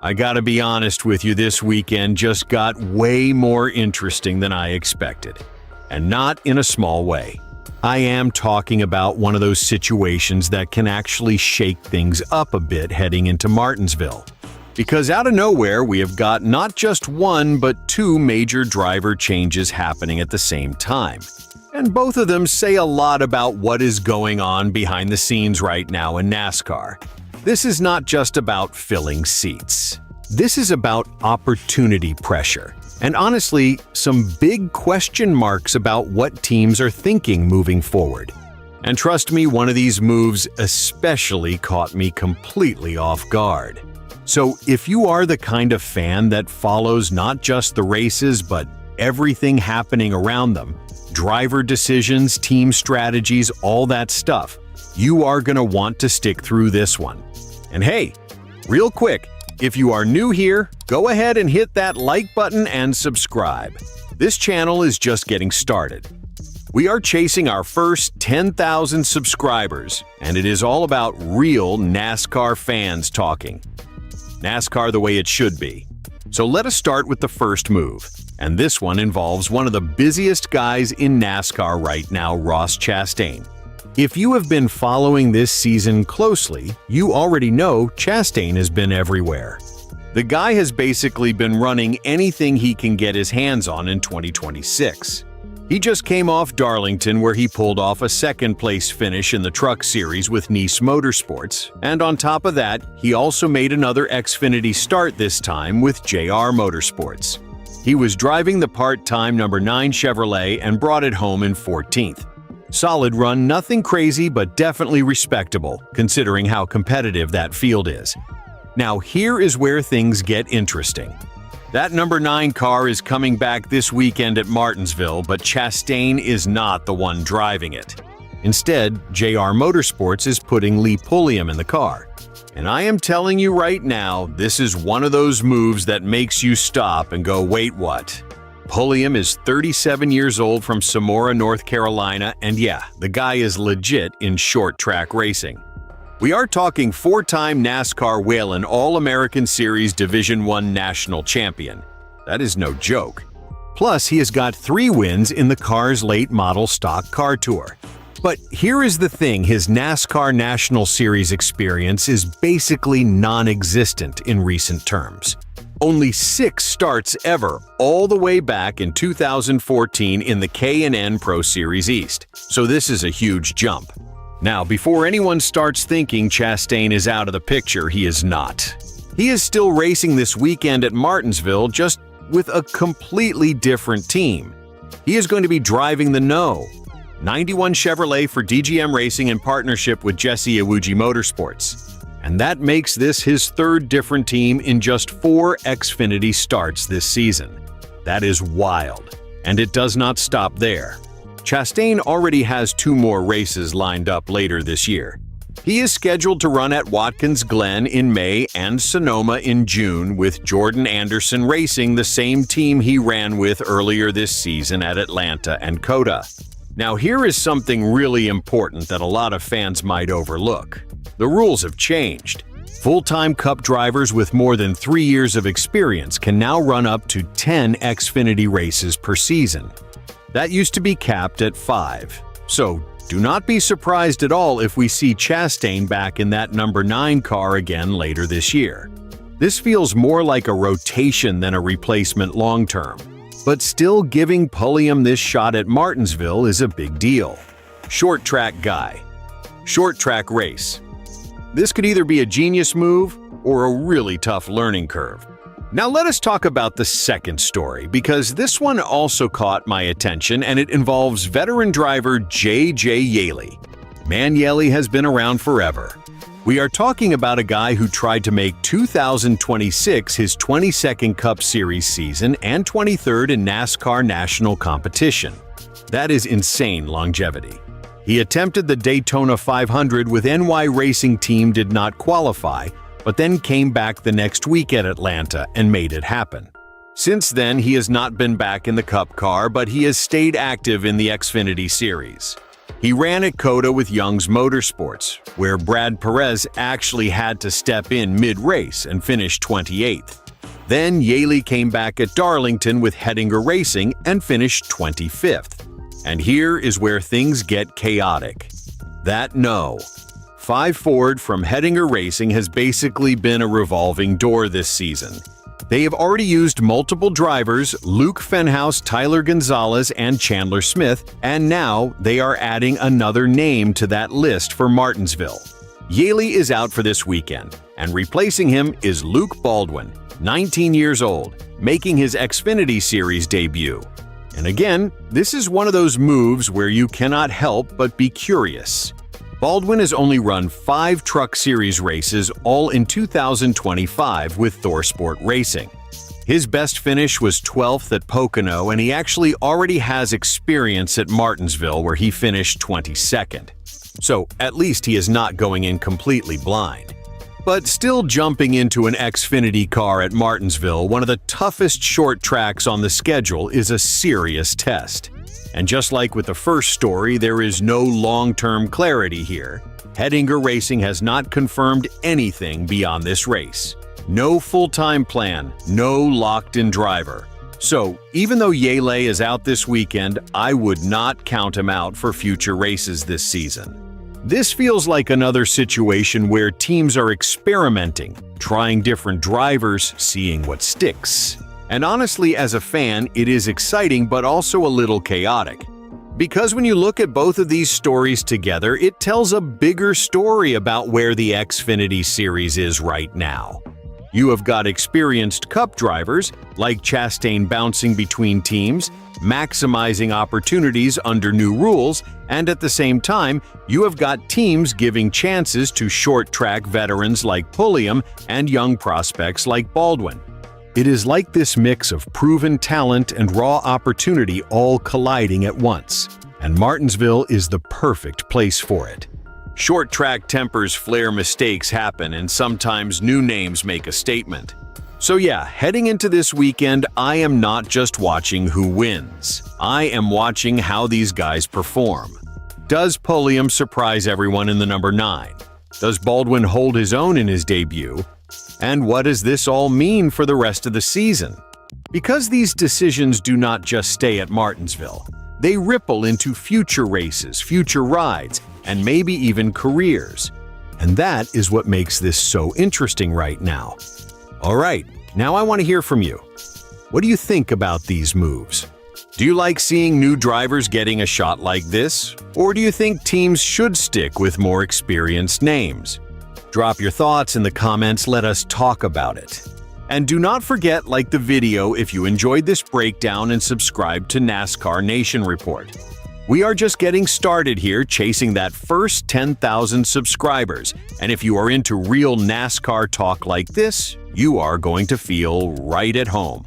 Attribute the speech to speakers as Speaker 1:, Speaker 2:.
Speaker 1: I gotta be honest with you, this weekend just got way more interesting than I expected. And not in a small way. I am talking about one of those situations that can actually shake things up a bit heading into Martinsville. Because out of nowhere, we have got not just one, but two major driver changes happening at the same time. And both of them say a lot about what is going on behind the scenes right now in NASCAR. This is not just about filling seats. This is about opportunity pressure. And honestly, some big question marks about what teams are thinking moving forward. And trust me, one of these moves especially caught me completely off guard. So if you are the kind of fan that follows not just the races, but everything happening around them, driver decisions, team strategies, all that stuff, you are going to want to stick through this one. And hey, real quick, if you are new here, go ahead and hit that like button and subscribe. This channel is just getting started. We are chasing our first 10,000 subscribers, and it is all about real NASCAR fans talking. NASCAR the way it should be. So let us start with the first move, and this one involves one of the busiest guys in NASCAR right now, Ross Chastain. If you have been following this season closely, you already know Chastain has been everywhere. The guy has basically been running anything he can get his hands on in 2026. He just came off Darlington where he pulled off a second-place finish in the Truck Series with Nice Motorsports, and on top of that, he also made another Xfinity start this time with JR Motorsports. He was driving the part-time number 9 Chevrolet and brought it home in 14th. Solid run, nothing crazy, but definitely respectable, considering how competitive that field is. Now here is where things get interesting. That number 9 car is coming back this weekend at Martinsville, but Chastain is not the one driving it. Instead, JR Motorsports is putting Lee Pulliam in the car. And I am telling you right now, this is one of those moves that makes you stop and go, wait, what? Pulliam is 37 years old from Samora, North Carolina, and yeah, the guy is legit in short track racing. We are talking 4-time NASCAR Whelen All-American Series Division I national champion. That is no joke. Plus, he has got 3 wins in the car's late model stock car tour. But here is the thing, his NASCAR National Series experience is basically non-existent in recent terms. Only 6 starts ever, all the way back in 2014 in the K&N Pro Series East. So this is a huge jump. Now, before anyone starts thinking Chastain is out of the picture, he is not. He is still racing this weekend at Martinsville, just with a completely different team. He is going to be driving the No. 91 Chevrolet for DGM Racing in partnership with Jesse Iwuji Motorsports. And that makes this his 3rd different team in just 4 Xfinity starts this season. That is wild. And it does not stop there. Chastain already has 2 more races lined up later this year. He is scheduled to run at Watkins Glen in May and Sonoma in June, with Jordan Anderson racing the same team he ran with earlier this season at Atlanta and COTA. Now here is something really important that a lot of fans might overlook. The rules have changed. Full-time Cup drivers with more than 3 years of experience can now run up to 10 Xfinity races per season. That used to be capped at 5. So do not be surprised at all if we see Chastain back in that number 9 car again later this year. This feels more like a rotation than a replacement long-term. But still, giving Pulliam this shot at Martinsville is a big deal. Short track guy. Short track race. This could either be a genius move or a really tough learning curve. Now let us talk about the second story, because this one also caught my attention, and it involves veteran driver J.J. Yeley. Man, Yeley has been around forever. We are talking about a guy who tried to make 2026 his 22nd Cup Series season and 23rd in NASCAR national competition. That is insane longevity. He attempted the Daytona 500 with NY Racing Team, did not qualify, but then came back the next week at Atlanta and made it happen. Since then, he has not been back in the Cup car, but he has stayed active in the Xfinity Series. He ran at COTA with Young's Motorsports, where Brad Perez actually had to step in mid-race and finish 28th. Then Yaley came back at Darlington with Hettinger Racing and finished 25th. And here is where things get chaotic. That no. 5 Ford from Hettinger Racing has basically been a revolving door this season. They have already used multiple drivers, Luke Fenhouse, Tyler Gonzalez, and Chandler Smith, and now they are adding another name to that list for Martinsville. Yaley is out for this weekend, and replacing him is Luke Baldwin, 19 years old, making his Xfinity Series debut. And again, this is one of those moves where you cannot help but be curious. Baldwin has only run 5 Truck Series races, all in 2025 with ThorSport Racing. His best finish was 12th at Pocono, and he actually already has experience at Martinsville, where he finished 22nd. So at least he is not going in completely blind. But still, jumping into an Xfinity car at Martinsville, one of the toughest short tracks on the schedule, is a serious test. And just like with the first story, there is no long-term clarity here. Hettinger Racing has not confirmed anything beyond this race. No full-time plan, no locked-in driver. So, even though Yaley is out this weekend, I would not count him out for future races this season. This feels like another situation where teams are experimenting, trying different drivers, seeing what sticks. And honestly, as a fan, it is exciting but also a little chaotic. Because when you look at both of these stories together, it tells a bigger story about where the Xfinity Series is right now. You have got experienced Cup drivers, like Chastain, bouncing between teams, maximizing opportunities under new rules, and at the same time, you have got teams giving chances to short-track veterans like Pulliam and young prospects like Baldwin. It is like this mix of proven talent and raw opportunity all colliding at once, and Martinsville is the perfect place for it. Short-track tempers flare, mistakes happen, and sometimes new names make a statement. So yeah, heading into this weekend, I am not just watching who wins. I am watching how these guys perform. Does Pulliam surprise everyone in the number 9? Does Baldwin hold his own in his debut? And what does this all mean for the rest of the season? Because these decisions do not just stay at Martinsville. They ripple into future races, future rides, and maybe even careers. And that is what makes this so interesting right now. All right, now I want to hear from you. What do you think about these moves? Do you like seeing new drivers getting a shot like this? Or do you think teams should stick with more experienced names? Drop your thoughts in the comments, let us talk about it. And do not forget, like the video if you enjoyed this breakdown, and subscribe to NASCAR Nation Report. We are just getting started here, chasing that first 10,000 subscribers, and if you are into real NASCAR talk like this, you are going to feel right at home.